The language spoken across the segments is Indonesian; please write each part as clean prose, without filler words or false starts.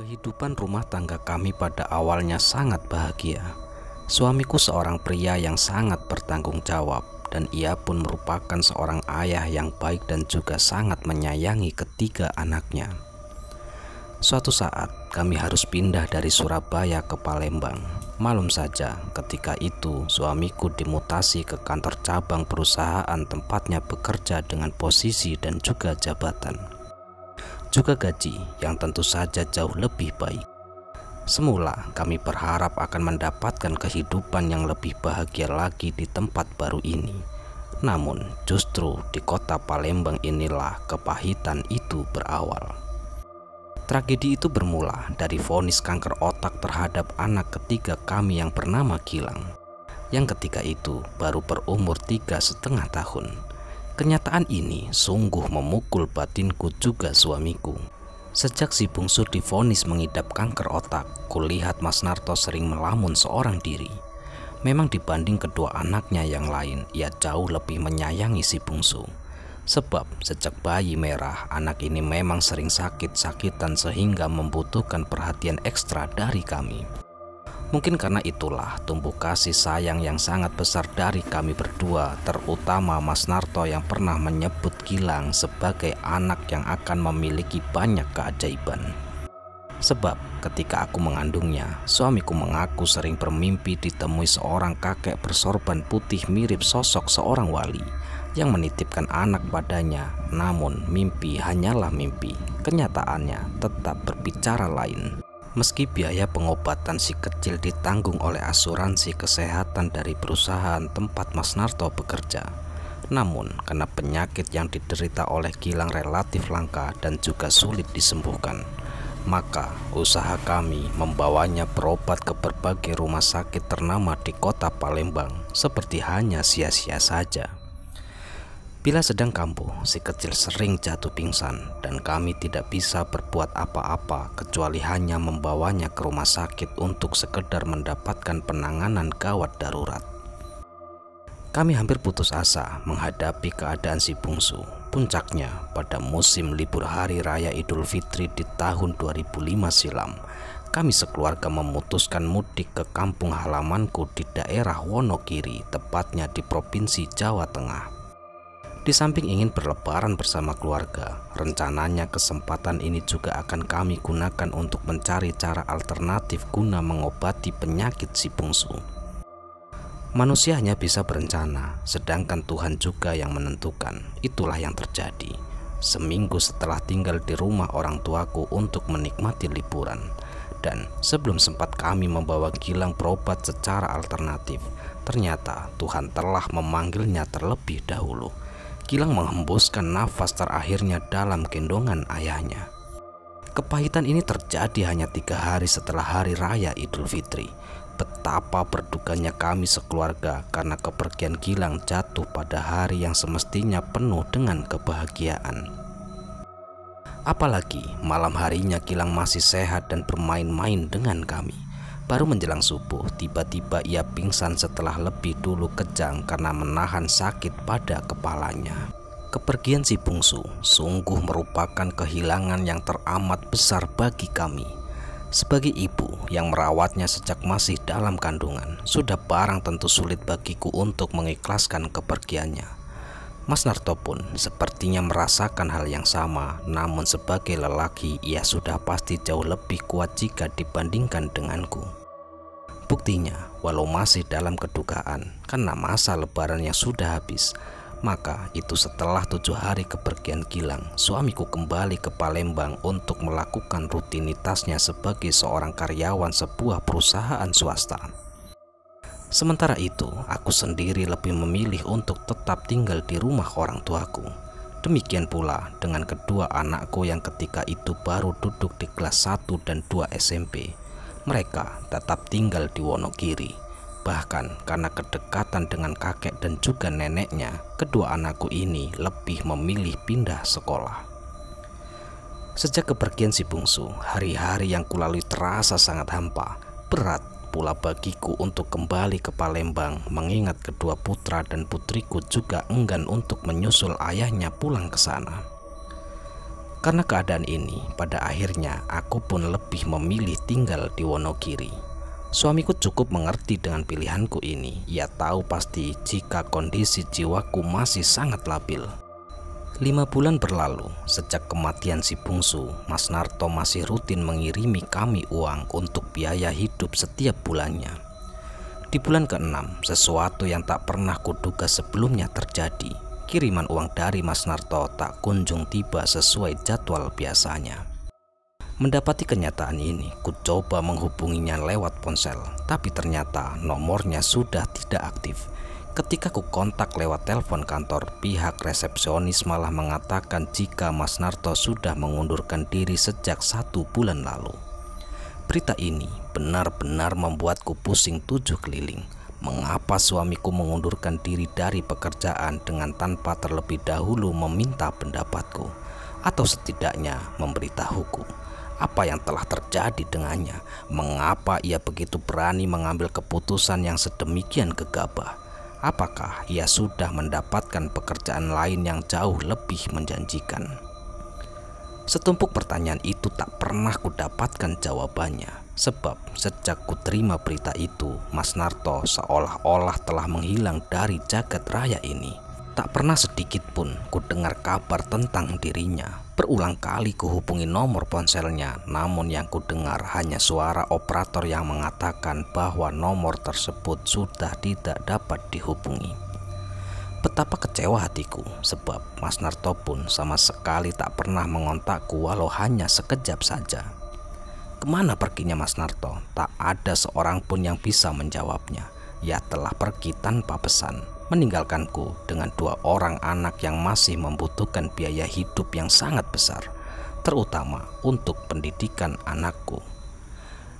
Kehidupan rumah tangga kami pada awalnya sangat bahagia. Suamiku seorang pria yang sangat bertanggung jawab, dan ia pun merupakan seorang ayah yang baik dan juga sangat menyayangi ketiga anaknya. Suatu saat kami harus pindah dari Surabaya ke Palembang. Malum saja ketika itu suamiku dimutasi ke kantor cabang perusahaan tempatnya bekerja dengan posisi dan juga jabatan, juga gaji yang tentu saja jauh lebih baik. Semula kami berharap akan mendapatkan kehidupan yang lebih bahagia lagi di tempat baru ini. Namun justru di kota Palembang inilah kepahitan itu berawal. Tragedi itu bermula dari vonis kanker otak terhadap anak ketiga kami yang bernama Gilang, yang ketika itu baru berumur 3,5 tahun. Kenyataan ini sungguh memukul batinku juga suamiku. Sejak si bungsu divonis mengidap kanker otak, kulihat Mas Narto sering melamun seorang diri. Memang dibanding kedua anaknya yang lain, ia jauh lebih menyayangi si bungsu. Sebab sejak bayi merah, anak ini memang sering sakit-sakitan sehingga membutuhkan perhatian ekstra dari kami. Mungkin karena itulah tumbuh kasih sayang yang sangat besar dari kami berdua, terutama Mas Narto yang pernah menyebut Gilang sebagai anak yang akan memiliki banyak keajaiban. Sebab ketika aku mengandungnya, suamiku mengaku sering bermimpi ditemui seorang kakek bersorban putih mirip sosok seorang wali yang menitipkan anak padanya. Namun mimpi hanyalah mimpi, kenyataannya tetap berbicara lain. Meski biaya pengobatan si kecil ditanggung oleh asuransi kesehatan dari perusahaan tempat Mas Narto bekerja, namun karena penyakit yang diderita oleh Gilang relatif langka dan juga sulit disembuhkan, maka usaha kami membawanya berobat ke berbagai rumah sakit ternama di kota Palembang seperti hanya sia-sia saja. Bila sedang kambuh, si kecil sering jatuh pingsan dan kami tidak bisa berbuat apa-apa kecuali hanya membawanya ke rumah sakit untuk sekedar mendapatkan penanganan gawat darurat. Kami hampir putus asa menghadapi keadaan si bungsu. Puncaknya pada musim libur Hari Raya Idul Fitri di tahun 2005 silam, kami sekeluarga memutuskan mudik ke kampung halamanku di daerah Wonogiri, tepatnya di Provinsi Jawa Tengah. Di samping ingin berlebaran bersama keluarga, rencananya kesempatan ini juga akan kami gunakan untuk mencari cara alternatif guna mengobati penyakit si bungsu. Manusia hanya bisa berencana, sedangkan Tuhan juga yang menentukan. Itulah yang terjadi. Seminggu setelah tinggal di rumah orang tuaku untuk menikmati liburan, dan sebelum sempat kami membawa Gilang berobat secara alternatif, ternyata Tuhan telah memanggilnya terlebih dahulu. Gilang menghembuskan nafas terakhirnya dalam gendongan ayahnya. Kepahitan ini terjadi hanya 3 hari setelah Hari Raya Idul Fitri. Betapa berdukanya kami sekeluarga karena kepergian Gilang jatuh pada hari yang semestinya penuh dengan kebahagiaan. Apalagi malam harinya Gilang masih sehat dan bermain-main dengan kami. Baru menjelang subuh, tiba-tiba ia pingsan setelah lebih dulu kejang karena menahan sakit pada kepalanya. Kepergian si bungsu sungguh merupakan kehilangan yang teramat besar bagi kami. Sebagai ibu yang merawatnya sejak masih dalam kandungan, sudah barang tentu sulit bagiku untuk mengikhlaskan kepergiannya. Mas Narto pun sepertinya merasakan hal yang sama, namun sebagai lelaki ia sudah pasti jauh lebih kuat jika dibandingkan denganku. Buktinya, walau masih dalam kedukaan karena masa lebaran yang sudah habis, maka itu setelah 7 hari kepergian Gilang, suamiku kembali ke Palembang untuk melakukan rutinitasnya sebagai seorang karyawan sebuah perusahaan swasta. Sementara itu, aku sendiri lebih memilih untuk tetap tinggal di rumah orang tuaku. Demikian pula dengan kedua anakku yang ketika itu baru duduk di kelas 1 dan 2 SMP. Mereka tetap tinggal di Wonogiri. Bahkan karena kedekatan dengan kakek dan juga neneknya, kedua anakku ini lebih memilih pindah sekolah. Sejak kepergian si bungsu, hari-hari yang kulalui terasa sangat hampa. Berat pula bagiku untuk kembali ke Palembang, mengingat kedua putra dan putriku juga enggan untuk menyusul ayahnya pulang ke sana. Karena keadaan ini, pada akhirnya aku pun lebih memilih tinggal di Wonogiri. Suamiku cukup mengerti dengan pilihanku ini. Ia tahu pasti jika kondisi jiwaku masih sangat labil. 5 bulan berlalu sejak kematian si bungsu. Mas Narto masih rutin mengirimi kami uang untuk biaya hidup setiap bulannya. Di bulan ke-6, sesuatu yang tak pernah kuduga sebelumnya terjadi. Kiriman uang dari Mas Narto tak kunjung tiba sesuai jadwal biasanya. Mendapati kenyataan ini, ku coba menghubunginya lewat ponsel, tapi ternyata nomornya sudah tidak aktif. Ketika ku kontak lewat telepon kantor, pihak resepsionis malah mengatakan jika Mas Narto sudah mengundurkan diri sejak 1 bulan lalu. Berita ini benar-benar membuatku pusing 7 keliling. Mengapa suamiku mengundurkan diri dari pekerjaan dengan tanpa terlebih dahulu meminta pendapatku, atau setidaknya memberitahuku apa yang telah terjadi dengannya? Mengapa ia begitu berani mengambil keputusan yang sedemikian gegabah? Apakah ia sudah mendapatkan pekerjaan lain yang jauh lebih menjanjikan? Setumpuk pertanyaan itu tak pernah kudapatkan jawabannya. Sebab sejak ku terima berita itu, Mas Narto seolah-olah telah menghilang dari jagat raya ini. Tak pernah sedikit pun ku dengar kabar tentang dirinya. Berulang kali ku hubungi nomor ponselnya, namun yang ku dengar hanya suara operator yang mengatakan bahwa nomor tersebut sudah tidak dapat dihubungi. Betapa kecewa hatiku, sebab Mas Narto pun sama sekali tak pernah mengontakku walau hanya sekejap saja. Kemana perginya Mas Narto? Tak ada seorang pun yang bisa menjawabnya. Ia telah pergi tanpa pesan, meninggalkanku dengan 2 orang anak yang masih membutuhkan biaya hidup yang sangat besar, terutama untuk pendidikan anakku.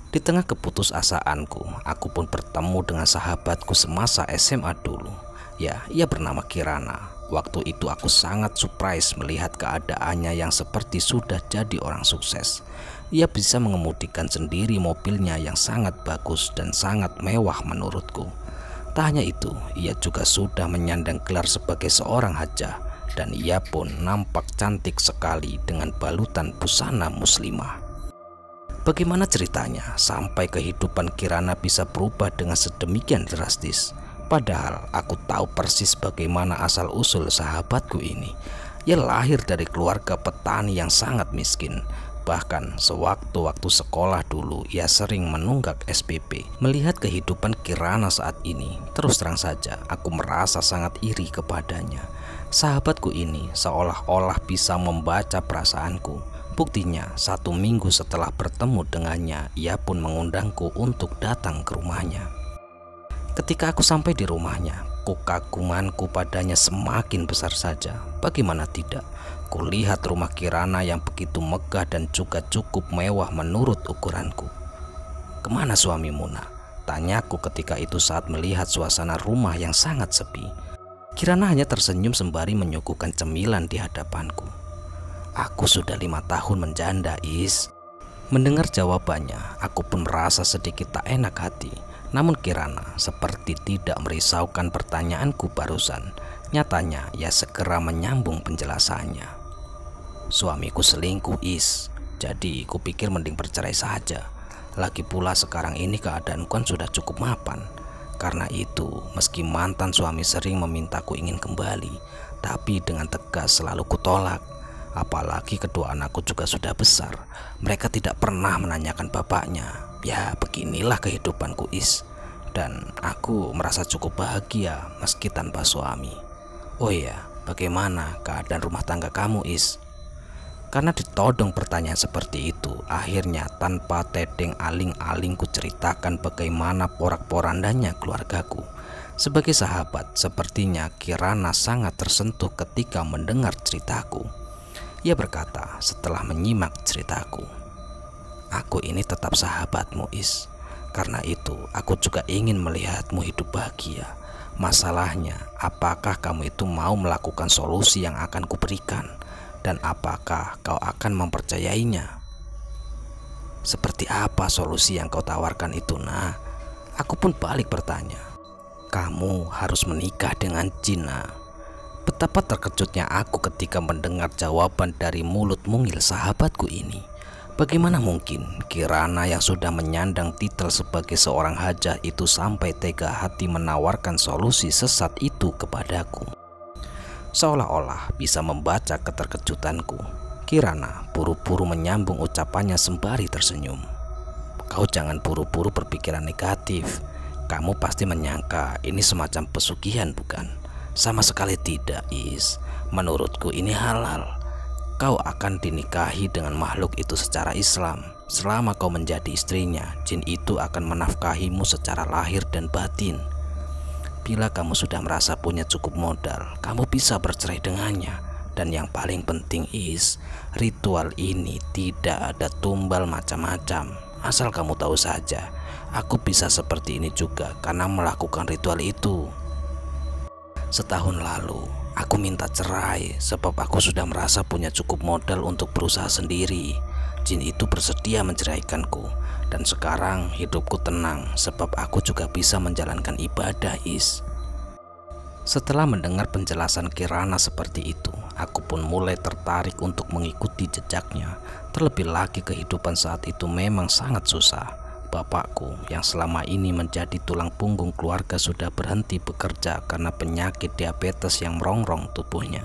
Di tengah keputusasaanku, aku pun bertemu dengan sahabatku semasa SMA dulu. Ya, ia bernama Kirana. Waktu itu aku sangat surprise melihat keadaannya yang seperti sudah jadi orang sukses. Ia bisa mengemudikan sendiri mobilnya yang sangat bagus dan sangat mewah menurutku. Tak hanya itu, ia juga sudah menyandang gelar sebagai seorang hajah, dan ia pun nampak cantik sekali dengan balutan busana muslimah. Bagaimana ceritanya sampai kehidupan Kirana bisa berubah dengan sedemikian drastis? Padahal aku tahu persis bagaimana asal-usul sahabatku ini. Ia lahir dari keluarga petani yang sangat miskin. Bahkan sewaktu-waktu sekolah dulu ia sering menunggak SPP. Melihat kehidupan Kirana saat ini, terus terang saja aku merasa sangat iri kepadanya. Sahabatku ini seolah-olah bisa membaca perasaanku. Buktinya 1 minggu setelah bertemu dengannya, ia pun mengundangku untuk datang ke rumahnya. Ketika aku sampai di rumahnya, kekagumanku padanya semakin besar saja. Bagaimana tidak, kulihat rumah Kirana yang begitu megah dan juga cukup mewah menurut ukuranku. "Kemana suamimu, Nak?" tanyaku ketika itu saat melihat suasana rumah yang sangat sepi. Kirana hanya tersenyum sembari menyuguhkan cemilan di hadapanku. "Aku sudah 5 tahun menjanda, Is." Mendengar jawabannya, aku pun merasa sedikit tak enak hati. Namun Kirana seperti tidak merisaukan pertanyaanku barusan. Nyatanya ia segera menyambung penjelasannya. "Suamiku selingkuh, Is. Jadi kupikir mending bercerai saja. Lagi pula sekarang ini keadaan kan sudah cukup mapan. Karena itu meski mantan suami sering memintaku ingin kembali, tapi dengan tegas selalu kutolak. Apalagi kedua anakku juga sudah besar. Mereka tidak pernah menanyakan bapaknya. Ya beginilah kehidupanku, Is. Dan aku merasa cukup bahagia meski tanpa suami. Oh iya, bagaimana keadaan rumah tangga kamu, Is?" Karena ditodong pertanyaan seperti itu, akhirnya tanpa tedeng aling-aling ku ceritakan bagaimana porak-porandanya keluargaku. Sebagai sahabat, sepertinya Kirana sangat tersentuh ketika mendengar ceritaku. Ia berkata setelah menyimak ceritaku, "Aku ini tetap sahabatmu, Is. Karena itu aku juga ingin melihatmu hidup bahagia. Masalahnya, apakah kamu itu mau melakukan solusi yang akan kuberikan? Dan apakah kau akan mempercayainya?" "Seperti apa solusi yang kau tawarkan itu, Nah?" Aku pun balik bertanya. "Kamu harus menikah dengan Cina." Betapa terkejutnya aku ketika mendengar jawaban dari mulut mungil sahabatku ini. Bagaimana mungkin Kirana yang sudah menyandang titel sebagai seorang hajah itu sampai tega hati menawarkan solusi sesat itu kepadaku? Seolah-olah bisa membaca keterkejutanku, Kirana buru-buru menyambung ucapannya sembari tersenyum. Kau jangan buru-buru berpikiran negatif. Kamu pasti menyangka ini semacam pesugihan, bukan? Sama sekali tidak, Is. Menurutku ini halal. Kau akan dinikahi dengan makhluk itu secara Islam. Selama kau menjadi istrinya, jin itu akan menafkahimu secara lahir dan batin. Bila kamu sudah merasa punya cukup modal, kamu bisa bercerai dengannya. Dan yang paling penting, Is, ritual ini tidak ada tumbal macam-macam. Asal kamu tahu saja, aku bisa seperti ini juga karena melakukan ritual itu. Setahun lalu, aku minta cerai sebab aku sudah merasa punya cukup modal untuk berusaha sendiri. Jin itu bersedia menceraikanku, dan sekarang hidupku tenang sebab aku juga bisa menjalankan ibadah, Is. Setelah mendengar penjelasan Kirana seperti itu, aku pun mulai tertarik untuk mengikuti jejaknya. Terlebih lagi kehidupan saat itu memang sangat susah. Bapakku yang selama ini menjadi tulang punggung keluarga sudah berhenti bekerja karena penyakit diabetes yang merongrong tubuhnya.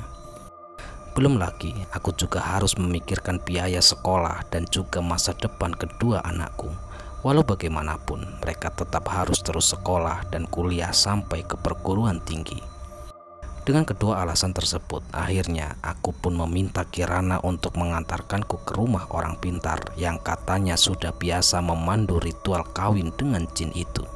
Belum lagi aku juga harus memikirkan biaya sekolah dan juga masa depan kedua anakku. Walau bagaimanapun, mereka tetap harus terus sekolah dan kuliah sampai ke perguruan tinggi. Dengan kedua alasan tersebut, akhirnya aku pun meminta Kirana untuk mengantarkanku ke rumah orang pintar yang katanya sudah biasa memandu ritual kawin dengan jin itu.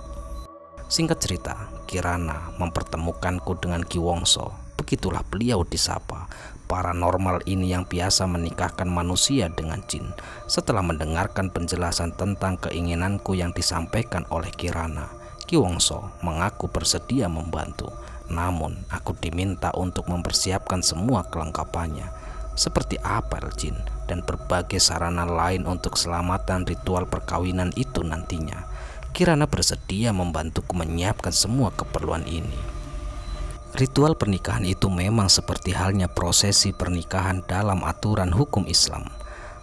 Singkat cerita, Kirana mempertemukanku dengan Ki Wongso. Begitulah beliau disapa, paranormal ini yang biasa menikahkan manusia dengan jin. Setelah mendengarkan penjelasan tentang keinginanku yang disampaikan oleh Kirana, Ki Wongso mengaku bersedia membantu. Namun aku diminta untuk mempersiapkan semua kelengkapannya, seperti apel jin dan berbagai sarana lain untuk keselamatan ritual perkawinan itu nantinya. Kirana bersedia membantuku menyiapkan semua keperluan ini. Ritual pernikahan itu memang seperti halnya prosesi pernikahan dalam aturan hukum Islam.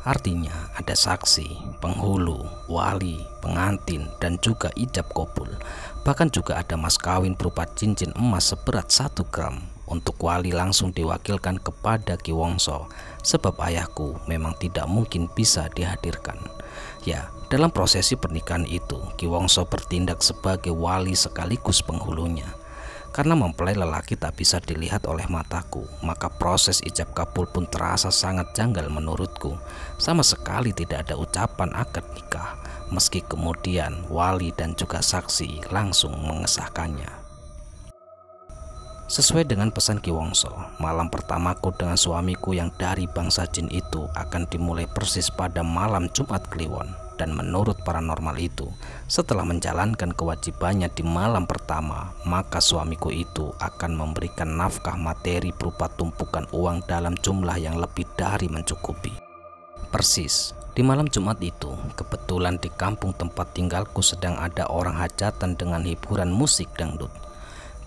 Artinya ada saksi, penghulu, wali, pengantin, dan juga ijab kabul. Bahkan juga ada mas kawin berupa cincin emas seberat 1 gram. Untuk wali langsung diwakilkan kepada Ki Wongso, sebab ayahku memang tidak mungkin bisa dihadirkan. Ya, dalam prosesi pernikahan itu, Ki Wongso bertindak sebagai wali sekaligus penghulunya. Karena mempelai lelaki tak bisa dilihat oleh mataku, maka proses ijab kabul pun terasa sangat janggal menurutku. Sama sekali tidak ada ucapan akad nikah, meski kemudian wali dan juga saksi langsung mengesahkannya. Sesuai dengan pesan Ki Wongso, malam pertamaku dengan suamiku yang dari bangsa jin itu akan dimulai persis pada malam Jumat Kliwon. Dan menurut paranormal itu, setelah menjalankan kewajibannya di malam pertama, maka suamiku itu akan memberikan nafkah materi berupa tumpukan uang dalam jumlah yang lebih dari mencukupi. Persis di malam Jumat itu, kebetulan di kampung tempat tinggalku sedang ada orang hajatan dengan hiburan musik dangdut.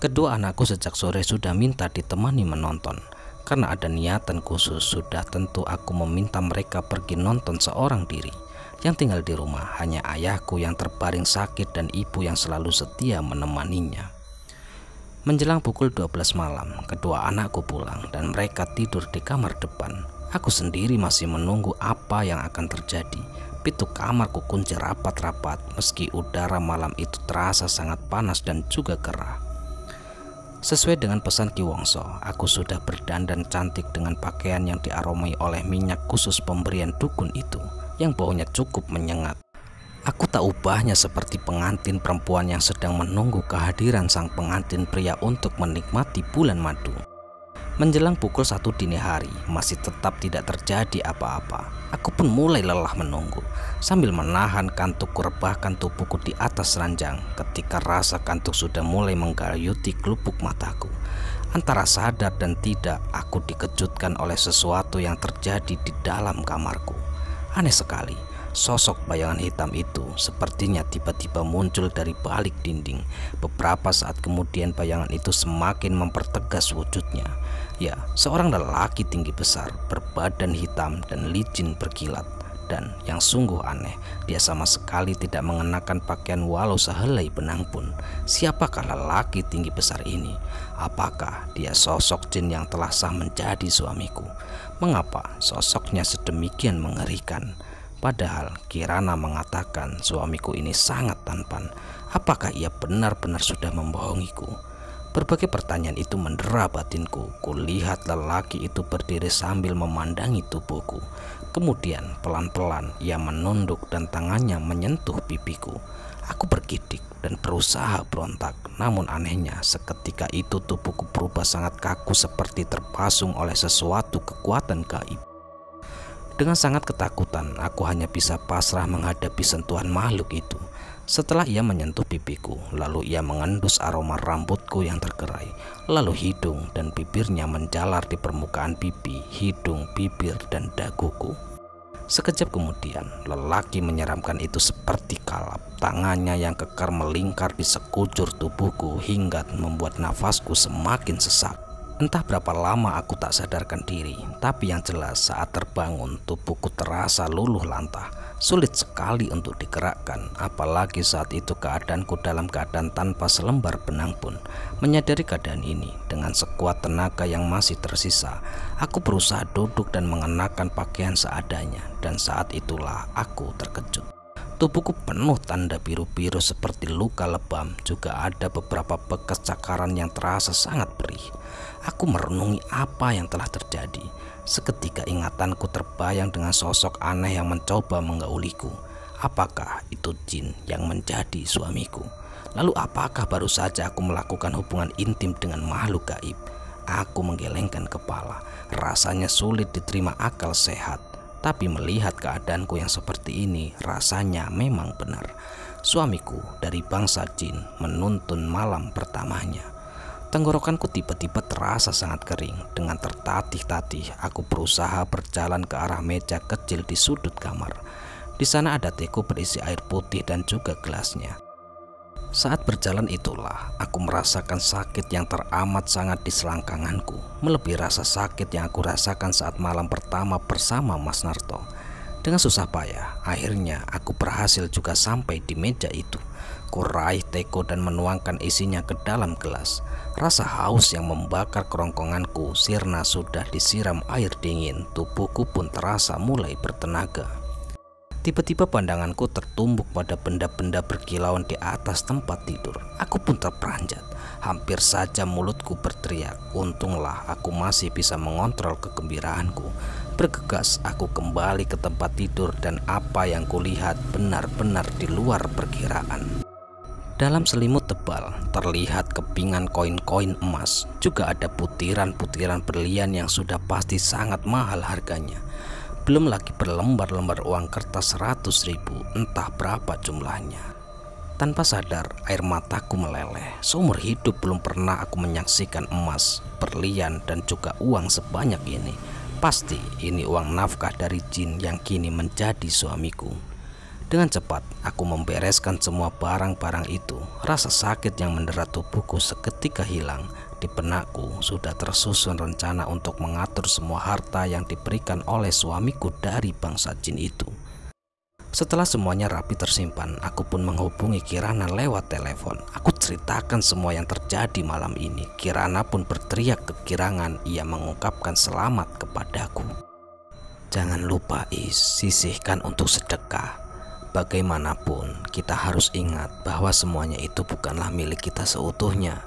Kedua anakku sejak sore sudah minta ditemani menonton. Karena ada niatan khusus, sudah tentu aku meminta mereka pergi nonton seorang diri. Yang tinggal di rumah hanya ayahku yang terbaring sakit dan ibu yang selalu setia menemaninya. Menjelang pukul 12 malam, kedua anakku pulang dan mereka tidur di kamar depan. Aku sendiri masih menunggu apa yang akan terjadi. Pintu kamarku kunci rapat-rapat meski udara malam itu terasa sangat panas dan juga gerah. Sesuai dengan pesan Ki Wongso, aku sudah berdandan cantik dengan pakaian yang diaromai oleh minyak khusus pemberian dukun itu, yang baunya cukup menyengat. Aku tak ubahnya seperti pengantin perempuan yang sedang menunggu kehadiran sang pengantin pria untuk menikmati bulan madu. Menjelang pukul 1 dini hari, masih tetap tidak terjadi apa-apa. Aku pun mulai lelah menunggu, sambil menahan kantuk kurebahkan tubuhku di atas ranjang ketika rasa kantuk sudah mulai menggayuti kelupuk mataku. Antara sadar dan tidak, aku dikejutkan oleh sesuatu yang terjadi di dalam kamarku. Aneh sekali, Sosok bayangan hitam itu sepertinya tiba-tiba muncul dari balik dinding. Beberapa saat kemudian bayangan itu semakin mempertegas wujudnya. Ya, seorang lelaki tinggi besar, berbadan hitam dan licin berkilat. Dan yang sungguh aneh, dia sama sekali tidak mengenakan pakaian walau sehelai benang pun. Siapakah lelaki tinggi besar ini? Apakah dia sosok jin yang telah sah menjadi suamiku? Mengapa sosoknya sedemikian mengerikan? Padahal Kirana mengatakan suamiku ini sangat tampan. Apakah ia benar-benar sudah membohongiku? Berbagai pertanyaan itu mendera batinku. Kulihat lelaki itu berdiri sambil memandangi tubuhku. Kemudian pelan-pelan ia menunduk dan tangannya menyentuh pipiku. Aku bergidik dan berusaha berontak. Namun anehnya seketika itu tubuhku berubah sangat kaku seperti terpasung oleh sesuatu kekuatan gaib. Dengan sangat ketakutan aku hanya bisa pasrah menghadapi sentuhan makhluk itu. Setelah ia menyentuh pipiku, lalu ia mengendus aroma rambutku yang tergerai. Lalu hidung dan bibirnya menjalar di permukaan pipi, hidung, bibir, dan daguku. Sekejap kemudian, lelaki menyeramkan itu seperti kalap. Tangannya yang kekar melingkar di sekujur tubuhku hingga membuat nafasku semakin sesak. Entah berapa lama aku tak sadarkan diri, tapi yang jelas saat terbangun tubuhku terasa luluh lantah. Sulit sekali untuk digerakkan, apalagi saat itu keadaanku dalam keadaan tanpa selembar benang pun. Menyadari keadaan ini, dengan sekuat tenaga yang masih tersisa, aku berusaha duduk dan mengenakan pakaian seadanya. Dan saat itulah aku terkejut. Tubuhku penuh tanda biru-biru seperti luka lebam, juga ada beberapa bekas cakaran yang terasa sangat perih. Aku merenungi apa yang telah terjadi. Seketika ingatanku terbayang dengan sosok aneh yang mencoba menggauliku. Apakah itu jin yang menjadi suamiku? Lalu apakah baru saja aku melakukan hubungan intim dengan makhluk gaib? Aku menggelengkan kepala. Rasanya sulit diterima akal sehat. Tapi melihat keadaanku yang seperti ini, rasanya memang benar. Suamiku dari bangsa jin menuntun malam pertamanya. Tenggorokanku tiba-tiba terasa sangat kering. Dengan tertatih-tatih, aku berusaha berjalan ke arah meja kecil di sudut kamar. Di sana ada teko berisi air putih dan juga gelasnya. Saat berjalan itulah, aku merasakan sakit yang teramat sangat di selangkanganku, melebihi rasa sakit yang aku rasakan saat malam pertama bersama Mas Narto. Dengan susah payah, akhirnya aku berhasil juga sampai di meja itu. Kuraih teko dan menuangkan isinya ke dalam gelas. Rasa haus yang membakar kerongkonganku sirna sudah disiram air dingin. Tubuhku pun terasa mulai bertenaga. Tiba-tiba pandanganku tertumbuk pada benda-benda berkilauan di atas tempat tidur. Aku pun terperanjat. Hampir saja mulutku berteriak. Untunglah aku masih bisa mengontrol kegembiraanku. Bergegas aku kembali ke tempat tidur dan apa yang kulihat benar-benar di luar perkiraan. Dalam selimut tebal terlihat kepingan koin-koin emas. Juga ada butiran-butiran berlian yang sudah pasti sangat mahal harganya. Belum lagi berlembar-lembar uang kertas 100.000, entah berapa jumlahnya. Tanpa sadar air mataku meleleh. Seumur hidup belum pernah aku menyaksikan emas, berlian dan juga uang sebanyak ini. Pasti ini uang nafkah dari jin yang kini menjadi suamiku. Dengan cepat aku membereskan semua barang-barang itu. Rasa sakit yang mendera tubuhku seketika hilang. Di benakku sudah tersusun rencana untuk mengatur semua harta yang diberikan oleh suamiku dari bangsa jin itu. Setelah semuanya rapi tersimpan, aku pun menghubungi Kirana lewat telepon. Aku ceritakan semua yang terjadi malam ini. Kirana pun berteriak kegirangan. Ia mengungkapkan selamat kepadaku. Jangan lupa sisihkan untuk sedekah. Bagaimanapun kita harus ingat bahwa semuanya itu bukanlah milik kita seutuhnya.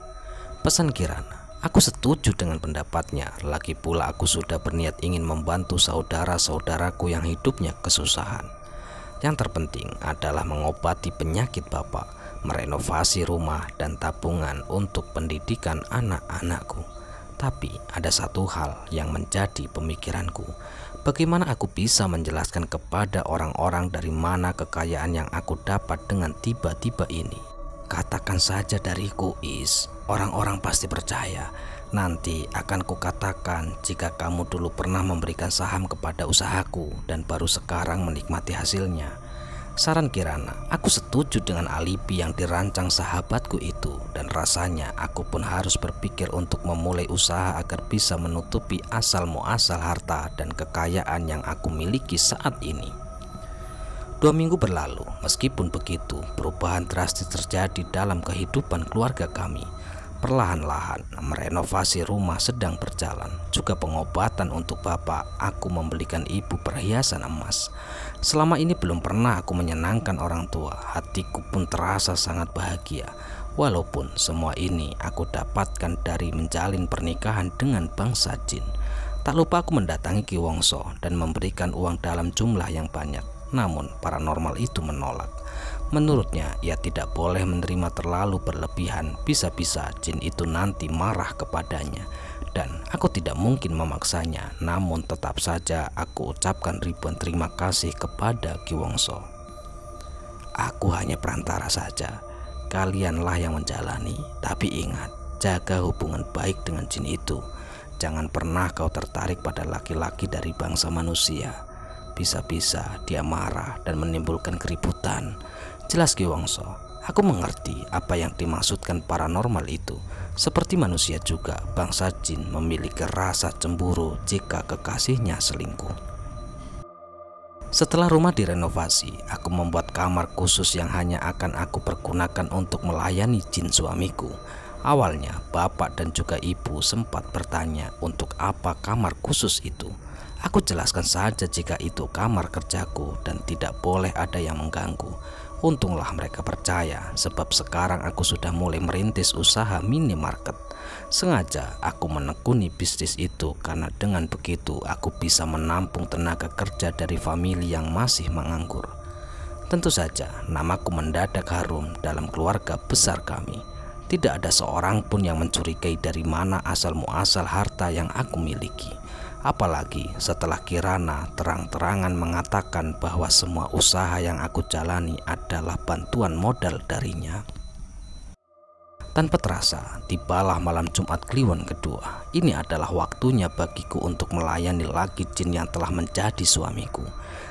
Pesan Kirana. Aku setuju dengan pendapatnya. Lagi pula aku sudah berniat ingin membantu saudara-saudaraku yang hidupnya kesusahan. Yang terpenting adalah mengobati penyakit bapak, merenovasi rumah dan tabungan untuk pendidikan anak-anakku. Tapi ada satu hal yang menjadi pemikiranku. Bagaimana aku bisa menjelaskan kepada orang-orang dari mana kekayaan yang aku dapat dengan tiba-tiba ini? Katakan saja dariku, orang-orang pasti percaya. Nanti akan kukatakan jika kamu dulu pernah memberikan saham kepada usahaku dan baru sekarang menikmati hasilnya. Saran Kirana, aku setuju dengan alibi yang dirancang sahabatku itu, dan rasanya aku pun harus berpikir untuk memulai usaha agar bisa menutupi asal muasal harta dan kekayaan yang aku miliki saat ini. 2 minggu berlalu, meskipun begitu, perubahan drastis terjadi dalam kehidupan keluarga kami. Perlahan-lahan, merenovasi rumah sedang berjalan. Juga pengobatan untuk bapak, aku membelikan ibu perhiasan emas. Selama ini belum pernah aku menyenangkan orang tua, hatiku pun terasa sangat bahagia. Walaupun semua ini aku dapatkan dari menjalin pernikahan dengan bangsa jin. Tak lupa aku mendatangi Ki Wongso dan memberikan uang dalam jumlah yang banyak. Namun paranormal itu menolak. Menurutnya ia tidak boleh menerima terlalu berlebihan, bisa-bisa jin itu nanti marah kepadanya. Dan aku tidak mungkin memaksanya, namun tetap saja aku ucapkan ribuan terima kasih kepada Ki Wongso. Aku hanya perantara saja, kalianlah yang menjalani. Tapi ingat, jaga hubungan baik dengan jin itu. Jangan pernah kau tertarik pada laki-laki dari bangsa manusia. Bisa-bisa dia marah dan menimbulkan keributan. Jelas Ki Wongso, aku mengerti apa yang dimaksudkan paranormal itu. Seperti manusia juga, bangsa jin memiliki rasa cemburu jika kekasihnya selingkuh. Setelah rumah direnovasi, aku membuat kamar khusus yang hanya akan aku pergunakan untuk melayani jin suamiku. Awalnya, bapak dan juga ibu sempat bertanya untuk apa kamar khusus itu. Aku jelaskan saja jika itu kamar kerjaku dan tidak boleh ada yang mengganggu. Untunglah mereka percaya, sebab sekarang aku sudah mulai merintis usaha minimarket. Sengaja aku menekuni bisnis itu karena dengan begitu aku bisa menampung tenaga kerja dari famili yang masih menganggur. Tentu saja namaku mendadak harum dalam keluarga besar kami. Tidak ada seorang pun yang mencurigai dari mana asal muasal harta yang aku miliki. Apalagi setelah Kirana terang-terangan mengatakan bahwa semua usaha yang aku jalani adalah bantuan modal darinya. Tanpa terasa, tibalah malam Jumat Kliwon kedua. Ini adalah waktunya bagiku untuk melayani lagi jin yang telah menjadi suamiku.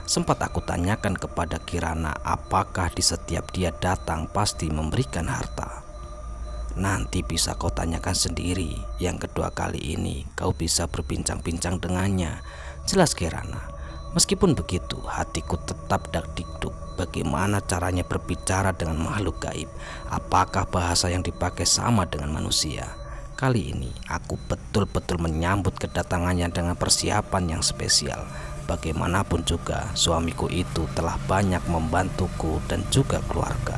Sempat aku tanyakan kepada Kirana apakah di setiap dia datang pasti memberikan harta. Nanti bisa kau tanyakan sendiri. Yang kedua kali ini kau bisa berbincang-bincang dengannya, jelas Kirana. Meskipun begitu, hatiku tetap dak-dikduk. Bagaimana caranya berbicara dengan makhluk gaib? Apakah bahasa yang dipakai sama dengan manusia? Kali ini aku betul-betul menyambut kedatangannya dengan persiapan yang spesial. Bagaimanapun juga, suamiku itu telah banyak membantuku dan juga keluarga.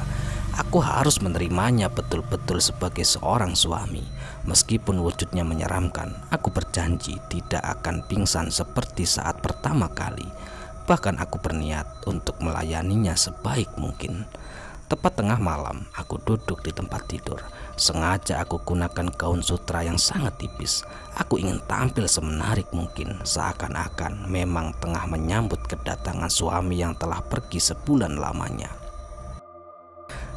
Aku harus menerimanya betul-betul sebagai seorang suami. Meskipun wujudnya menyeramkan, aku berjanji tidak akan pingsan seperti saat pertama kali. Bahkan aku berniat untuk melayaninya sebaik mungkin. Tepat tengah malam, aku duduk di tempat tidur. Sengaja aku gunakan gaun sutra yang sangat tipis. Aku ingin tampil semenarik mungkin, seakan-akan memang tengah menyambut kedatangan suami yang telah pergi sebulan lamanya.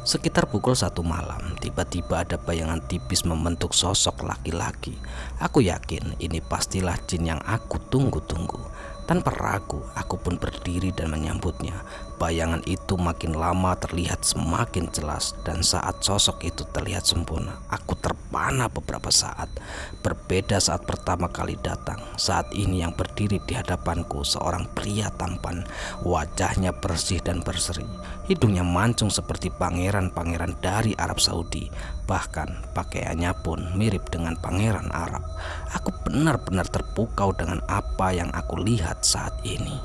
Sekitar pukul 1 malam, tiba-tiba ada bayangan tipis membentuk sosok laki-laki. Aku yakin ini pastilah jin yang aku tunggu-tunggu. Tanpa ragu, aku pun berdiri dan menyambutnya. Bayangan itu makin lama terlihat semakin jelas, dan saat sosok itu terlihat sempurna, aku terpana beberapa saat. Berbeda saat pertama kali datang. Saat ini yang berdiri di hadapanku seorang pria tampan. Wajahnya bersih dan berseri. Hidungnya mancung seperti pangeran-pangeran dari Arab Saudi. Bahkan pakaiannya pun mirip dengan pangeran Arab. Aku benar-benar terpukau dengan apa yang aku lihat saat ini.